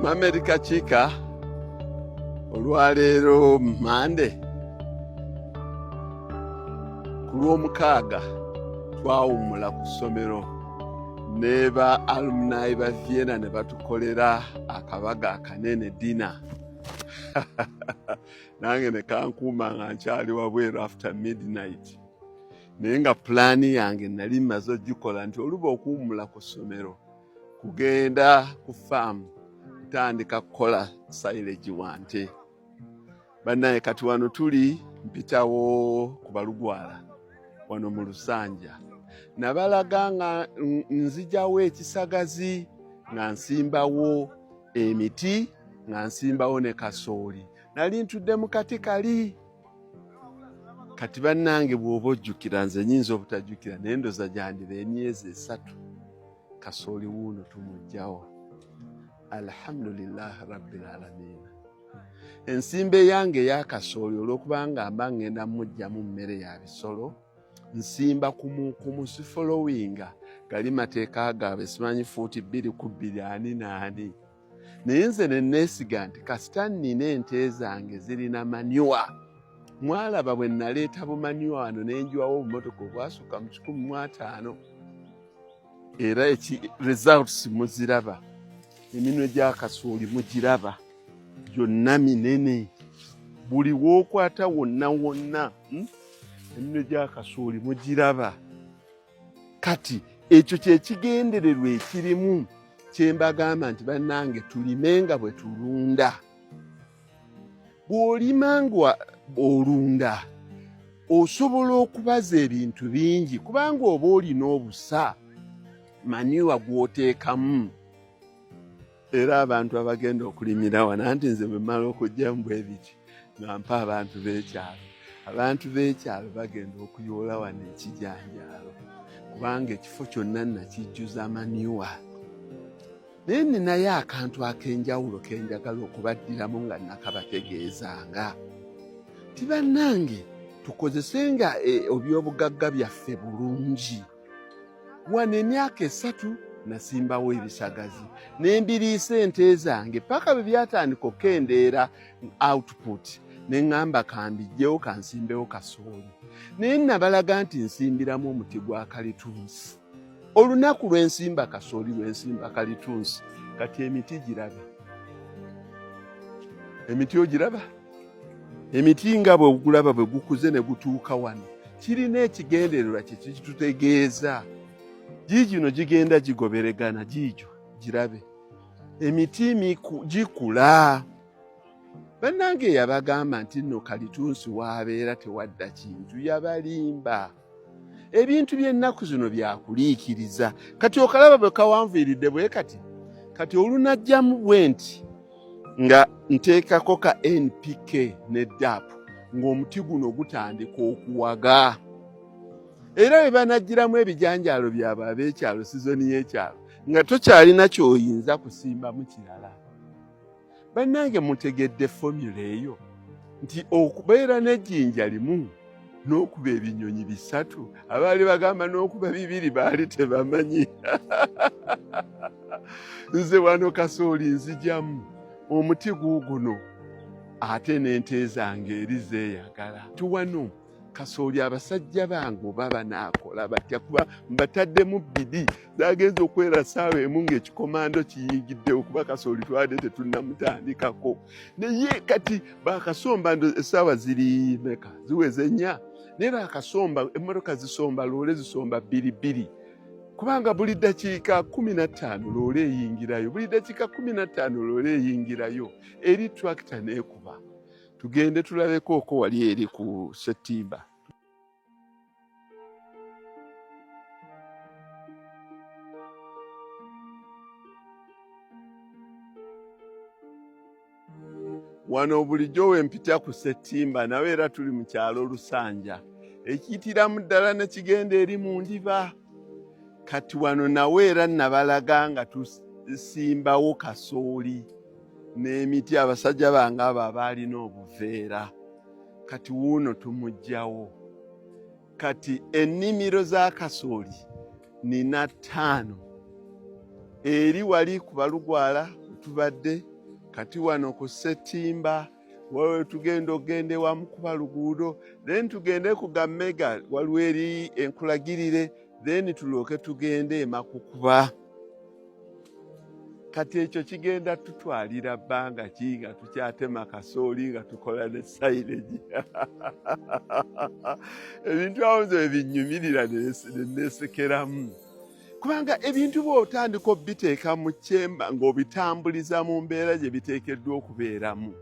America chika olwaleero Mande ku Lwomukaaga twawumula ku ssomero ne ba alumni ba Vienna ne batukolera akabaga akanene dina nange ne kankuuma nga nkyali wabweru after midnight naye nga pulaani yange nali mmaze ogikola nti oluba okuwumula ku ssomero kugenda ku faamu kutandika kukola silage wante. Bannaye kati wano tuli mpitawo ku Balugwala wano mu Lusanja nabalaga nga nzijawo ekisagazi nga nsimbawo emiti nga nsimbawo ne kasooli nali ntudde mu kati kali kati bannange bw'oba ojjukira nze nyinza obutajjukira naye ndoza gyandira emyezi 3 kasooli wuuno tumugjawo. Alhamdulillah rabbil alamin. Ensimbe yange ya kasooli olw'okubanga mba ngenda mujja mu mmere ya bisolo nsimba kumu si followinga gali mateeka gaabwe simanyi fuuti 2 ku 2 ani naani naye nze ne neesiga nti kasita nnina ente zange zirina manure. Mwalaba bwe naleeta bumanyuwa wano n'enjiwawo obumotoka obwasukka mu 15 era results muziraba. Eminwe gya kasooli mugiraba gyonna minene buli wookwata wonna eminwe gya kasooli mugiraba. Kati ekyo kyekigendererwa ekirimu kyembagamba nti bannange tulimenga bwe tulunda. Bw'olimanga olunda osobola okubaza ebintu bingi kubanga oba olina obusa manyiwa gw'oteekamu. Era abantu abagenda okulimira wana nti nze bwe mmala okujja mu bwe biti nga mpa abantu b'ekyalo. Abantu b'ekyalo bagenda okuyoola wano ekijanjaalo kubanga ekifo kyonna nakijjuza manyiwa. Naye ninayo akantu ak'enjawulo ke njagala okubaddiramu nga nakabategeezanga. Ti bannange tukozesenga ebyobugagga byaffe bulungi. Wano emyaka 3 nasimbawo ebisagazi nembiriisa ente zange paka bwe byatandika okukendeera output ne ngamba kambijjewo kansimbewo kasooli naye nabalaga nti nsimbiramu omuti gwa kalitunsi. Olunaku lwensimba kasooli lwensimba kalitunsi kati emiti girabe. Emiti ogiraba? Emiti nga bwe gulaba bwe gukuze ne gutuuka wano kirina ekigendererwa kye kitutegeeza. Gigino gigenda gigoberegana gijo girabe. Emiti gikula. Bannange yabagamba nti nno kalitunsi wabeera tewadda kintu yabalimba. Ebintu by'ennaku zino byakuliikiriza. Kati okalaba bwe kawanviiridde bwe kati olunajjamu bwe nti nga nteekako ka NPK ne DAP ng'omuti guno gutandika okuwaga. Era bwe banajjiramu ebijanjaalo byabwe ab'ekyalo sizoni y'ekyalo nga tokyalina ky'oyinza kusimbamu kirala. Bannange mutegedde formula eyo nti okubeera n'ejjinja limu n'okuba ebinyonyi 3 abaali bagamba n'okuba 2 baali tebamanyi. Nze wano kasooli nzijamu omuti guuguno ate n'ente zange eri zeeyagala. Tuwano kasooli abasajja bange oba banaakola batya kuba mbataddemu bbidi zagenza okwera ssaawa emu ng'ekikomando kiyingidde okuba kasooli twadde tetunnamutandikako. Naye kati bakasomba essaawa ziri meka ziweze 4 naye bakasomba emmotoka zisomba loole zisomba 2 kubanga buli ddakiika 15 loole eyingirayo buli ddakiika 15 loole eyingirayo eri tractor n'ekuba. Tugende tulabeko ko wali eri ku Settimba. Wano bulijjo wempita ku Settimba nawe era tuli mu kyalo Lusanja ekiyitiramu ddala ne kigenda eri mu Ndiba. Kati wano nawe era nabalaga nga tusimbawo kasooli n'emiti abasajja bange abo abaalina obuveera. Kati wuuno tumugjawo kati ennimiro za kasooli nina 5 eri wali ku Balugwala tubadde kati wano ku Ssettimba wawe tugenda ogende wamu kuba luguudo then tugende ku Gammega waliwo eri Enkulagirire then tulooke tugende e Makukuba. Kati ekyo kigenda tutwalira bbanga ki nga tukyatema kasooli nga tukola ne silage. Ebintu awo nze binnyumirira neesekeramu. Kubanga ebintu bw'otandika obiteeka mu kyemba ng'obitambuliza mu mbeera gye biteekeddwa okubeeramu,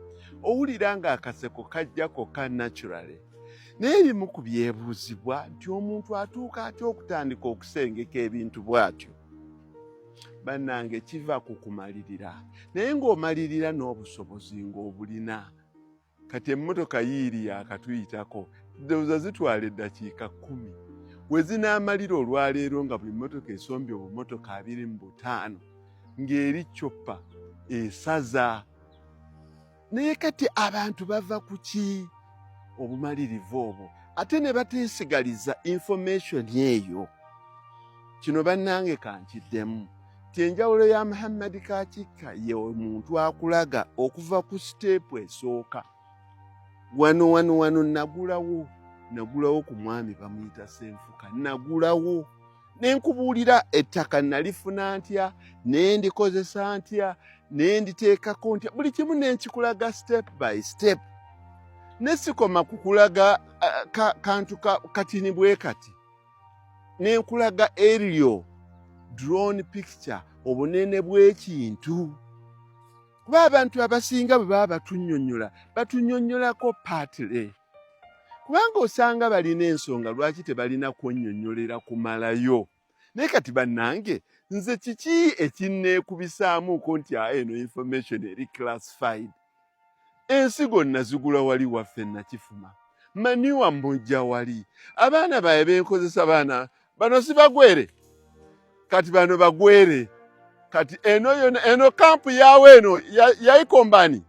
owulira ng'akaseko kajja kokka naturally. Naye ebimu ku byebuuzibwa nti omuntu atuuka atya okutandika okusengeka ebintu bw'atyo. Bannange kiva ku kumalirira, naye ng'omalirira n'obusobozi ng'obulina. Kati emmotoka yiiri yakatuyitako ndowooza zitwala eddakiika 10 we zinaamalira olwaleero nga buli mmotoka esombye obumotoka 25 ng'eri Chopper esaza. Naye kati abantu bava ku ki? Obumalirivu obwo ate ne bateesigaliza information eyo. Kino bannange kankiddemu ti enjawulo ya Muhammad Kakikka ye omuntu akulaga okuva ku siteepu esooka. Wano nagulawo ku mwami bamuyita Ssenfuka, nagulawo nenkubuulira ettaka nalifuna ntya, nendikozesa ntya, nenditeekako ntya, buli kimu nenkikulaga step by step. Nesikoma kukulaga kantu katini bwe kati, nenkulaga aerial drone picture obunene bw'ekintu. Kuba abantu abasinga bwe baba batunnyonnyolako partly. Kubanga osanga balina ensonga lwaki tebalina kwennyonnyolera kumalayo. Naye kati bannange nze kiki ekinneekubisaamuko nti eno information eri classified. Ensigo nazigula wali waffe nakifuma. Maniwa mujja wali. Abaana baye benkozesa bano si bagwere. Kati bano bagwere. Kati eno kampu yawe eno yayikombani.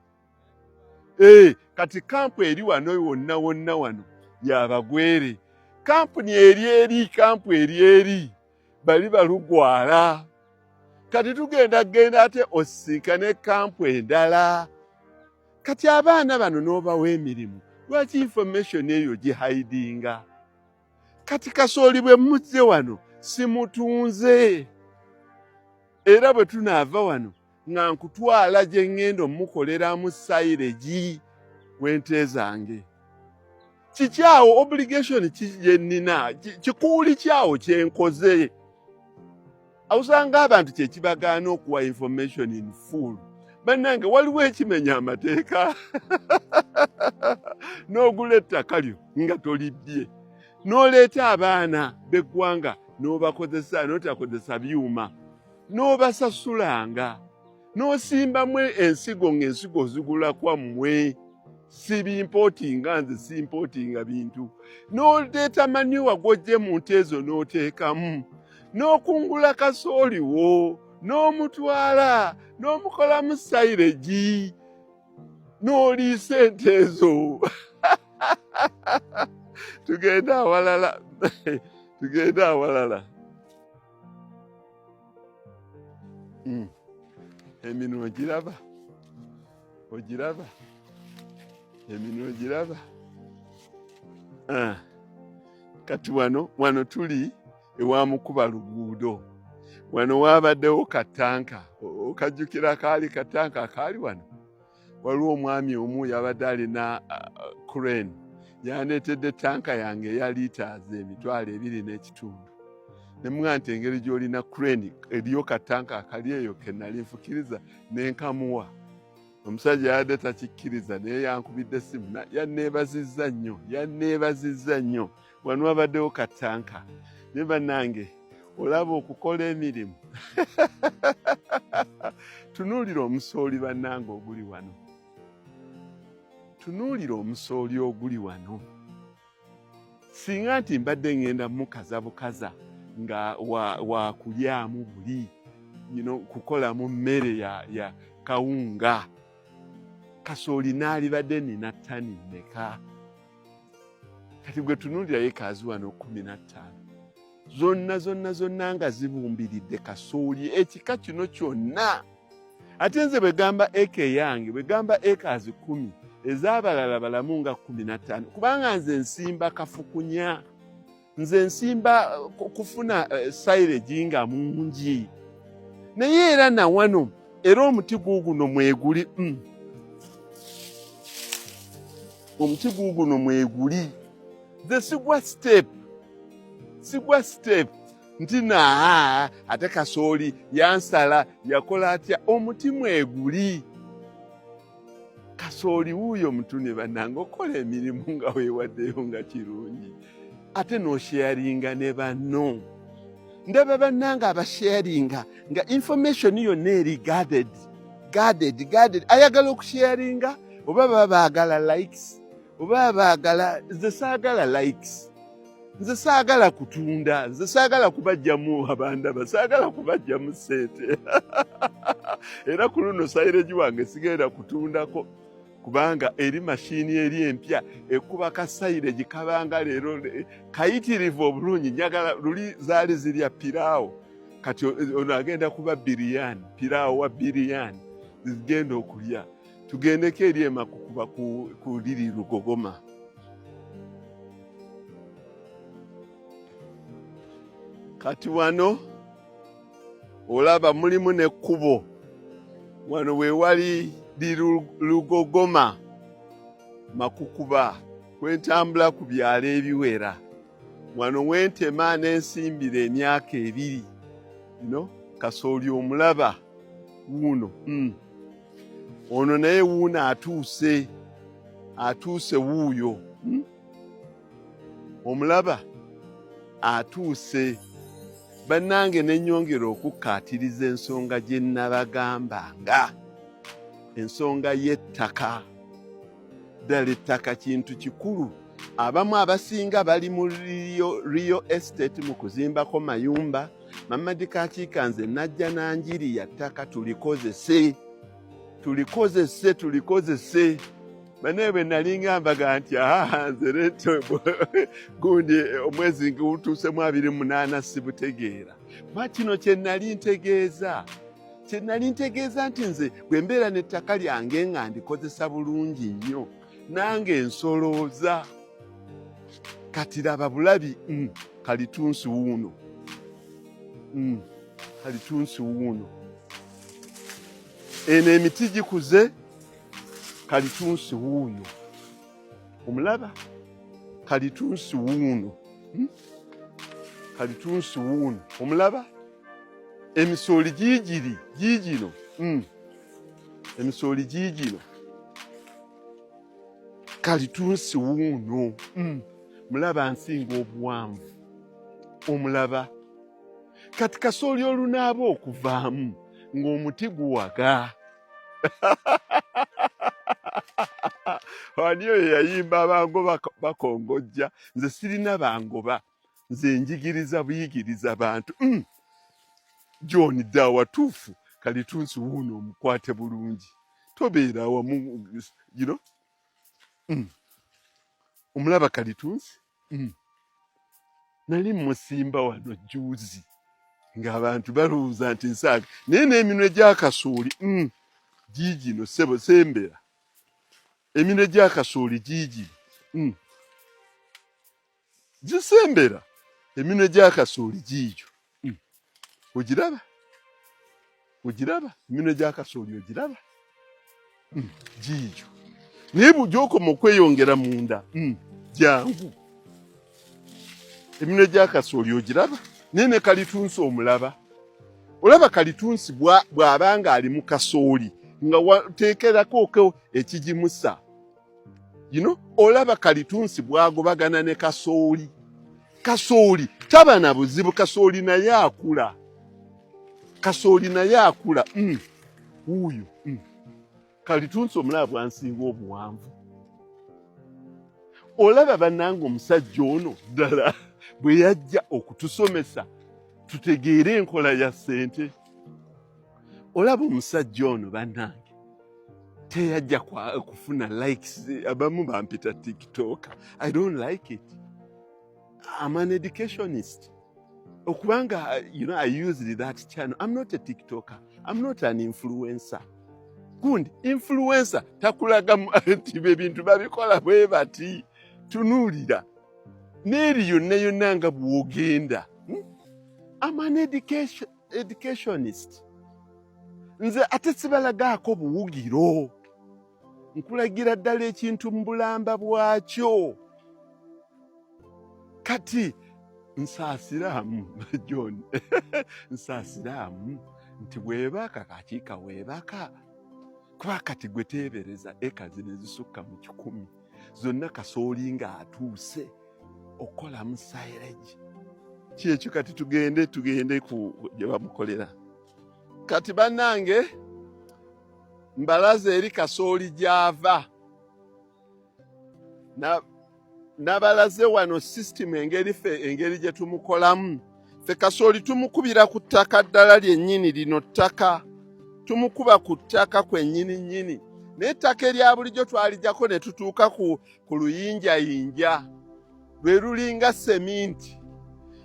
Kati kampu eri wano wonna wano yabagwere. Kampuni eri bali Balugwala. Kati tugenda ate osisinkane kampu endala. Kati abaana bano n'obawa emirimu lwaki information eyo gihidinga? Kati kasooli bwe muzze wano simutunze. Era bwe tunaava wano nga nkutwala gye ŋŋenda omukoleramu silage w'ente zange. Kikyawo obligation kye nnina, kikuuli kyawo kye nkoze. Awusanga abantu kye kibagaana okuwa information in full. Bannange waliwo ekimenya amateeka. N'ogula ettaka lyo nga tolibbye. N'oleeta abaana b'eggwanga n'obakozesa n'otakozesa byuma. N'obasasulanga. N'osimbamu ensigo ng'ensigo zigula kwammwe. Sibimportinga nze simportinga bintu. N'oleeta manure gw'oggye mu nte ezo n'oteekamu. N'okungula kasooli wo. N'omutwala. N'omukolamu silage. N'oliisa ente ezo. Tugenda awalala. Eminwe ogiraba? Eminwe ogiraba? Kati wano tuli ewa Mukuba luguudo. Wano waabaddewo katanka. Okajjukira kaali katanka akaali wano? Waliwo omwami omu yabadde alina crane. Yandeetedde tanka yange eya liters 2.5. Ne mugamba engeri gy'olina crane eriyo katanka akali eyo ke nali nfukiriza nenkamuwa. Omusajja yadde takikkiriza naye yankubidde essimu yanneebazizza nnyo. Wano wabaddewo katanka. Ne bannange olaba okukola emirimu. Tunuulira omusooli bannange oguli wano. Tunuulira omusooli oguli wano. Singa nti mbadde ngenda mukaza bukaza nga wakulyamu buli kukolamu mmere ya kawunga. Kasooli naalibadde nina ttani mmeka? kati gwe tunuulira yeekaazi wano 15 zonna nga zibumbiridde kasooli ekika kino kyonna. Ate nze bwe gamba eka eyange bwe gamba ekaazi 10 ez'abalala balamu nga 15 kubanga nze nsimba kafukunya, nze nsimba kufuna silage nga mungi. Naye era na wano era omuti guuguno mweguli omuti guuguno mweguli. Nze sigwa step nti ate kasooli yansala yakola atya. Omuti mweguli. Kasooli wuuyo mutune bannange okola emirimu nga weewaddeyo nga kirungi ate n'osharinga ne banno. Ndaba bannange abasharinga nga information yonna eri guarded. Ayagala okusharinga oba baba baagala likes oba baagala. Nze saagala likes, nze saagala kutunda, nze saagala kubajjamu abandaba, saagala kubajjamu ssente. Era ku luno silage wange sigenda kutundako kubanga eri mashini eri empya ekuba ka silage kabanga leero kayitirivu obulungi. Njagala luli zaali zirya piraawo, kati ono agenda kuba biriyani, piraawo wa biriyani zigenda okulya. Tugendeko eri emakukuba ku liri Lugogoma. Kati wano olaba mulimu n'ekkubo. Wano we wali Lugogoma Makukuba kwentambula ku byalo ebiwera. Wano wentema n'ensimbira emyaka 2 kasooli omulaba wuuno. Ono naye wuuno atuuse wuuyo. Omulaba atuuse. Bannange n'ennyongera okukkaatiriza ensonga gye nnabagambanga, ensonga y'ettaka. Ddala ettaka kintu kikulu. Abamu abasinga bali mu real estate mu kuzimbako mayumba. Mamadi Kakiika nze najja nanjiriya ttaka tulikozese. Bane bwe nali ngambaga nti nze leto gundi omwezi gutuusemu 28 sibutegeera. Kino kye nali ntegeeza nti nze bwe mbeera n'ettaka lyange nga ndikozesa bulungi nnyo nange nsolooza. Kati laba bulabi kalitunsi wuuno. Eno emiti gikuze kalitunsi wuuyo. Omulaba kalitunsi wuuno. Omulaba emisooli giigino. Emisooli giigino kalitunsi wuuno. Mulaba nsinga obuwanvu. Omulaba kati kasooli olunaaba okuvaamu ng'omuti guwaga. Waniyo yayimba abangoba bakongojja. Nze sirina bangoba, nze njigiriza buyigiriza bantu. John dda watuufu kalitunsi wuuno omukwate bulungi. Tobeera awamu omulaba kalitunsi. Nali musimba wano juuzi ng'abantu balowooza nti nsaaga. Naye n'eminwe gya kasooli giigino ssebo sembera. Eminwe gya kasooli giigino gisembera. Eminwe gya kasooli giigyo ogiraba? Eminwe gya kasooli ogiraba? Giigyo. Naye bw'ogyokoma okweyongera munda jangu. Eminwe gya kasooli ogiraba? Naye ne kalitunsi omulaba. Olaba kalitunsi bw'abanga ali mu kasooli nga wateekerako ekigimusa. Olaba kalitunsi bw'agobagana ne kasooli. Kasooli taba na buzibu. Kasooli naye akula. Wuuyo. Kalitunsi omulaba bwansinga obuwanvu. Olaba bannange omusajja ono ddala bwe yajja okutusomesa tutegeere enkola ya ssente. Olaba omusajja ono bannange teyajja kufuna likes abamu bampita TikTok. I don't like it. I'm an educationist. Okubanga, I used that channel. I'm not a TikToker. I'm not an influencer. Gundi, influencer takulaga nti ebintu babikola bwe bati tunuulira. N'eri yonna yonna nga bw'ogenda. I'm an educationist. Nze ate sibalagaako buwugiro. Nkulagira ddala ekintu mu bulamba bwakyo. Kati nsaasiramu John. Nsaasiramu nti weebaka kakiika weebaka. Kuba kati gwe teebereza eka zino ezisukka mu 100 zonna kasooli nga atuuse okolamu silage. Kyekyo kati tugende ku gye bamukolera. Kati bannange mbalaze eri kasooli gy'ava. Nabalaze wano system engeri gye tumukolamu. Ffe kasooli tumukubira ku ttaka ddala lyennyini lino ttaka. Tumukuba ku ttaka kwennyini. N'ettaka erya bulijjo twalijjako ne tutuuka ku luyinjayinja lwe lulinga seminti.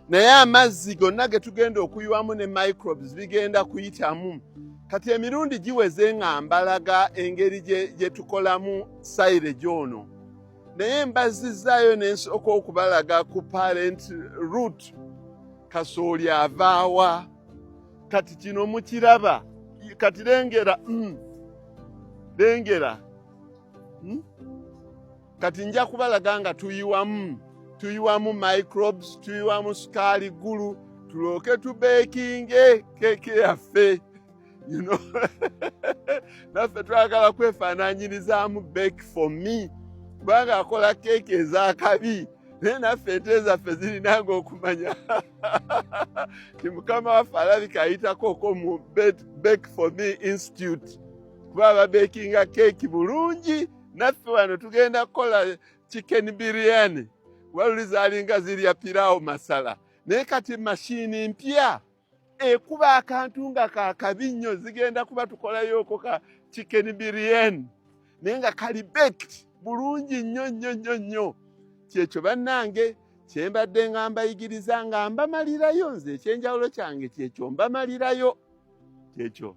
Naye amazzi gonna ge tugenda okuyiwamu ne microbes bigenda kuyitamu. Kati emirundi giweze nga mbalaga engeri gye tukolamu silage ono. Naye mbazizzaayo n'ensooka okubalaga ku parent root. Kasooli avaawa. Kati kino mukiraba. Kati lengera. Kati nja kubalaga nga tuyiwamu microbes, tuyiwamu sukaali ggulu, tulooke tubeekinge keeke yaffe. Naffe twagala kwefaanaanyirizaamu bake for me. Kubanga akola keeke ez'akabi. Naye naffe ente zaffe zirinanga okumanya. Ti Mukama waffe alabika ayitako mu Bake for Me Institute. Kuba babekinga keeki bulungi. Naffe wano tugenda kukola chicken biryani. Waluli zalinga zirya pirao masala. Naye kati mashini mpya. Kuba akantu nga kaakabi nnyo zigenda kuba tukolayoko ka chicken biryani. Naye nga kali baked bulungi nnyo. Kyekyo bannange kyembadde nga mbayigiriza nga mbamalirayo nze ekyenjawulo kyange kyekyo mbamalirayo. Kyekyo.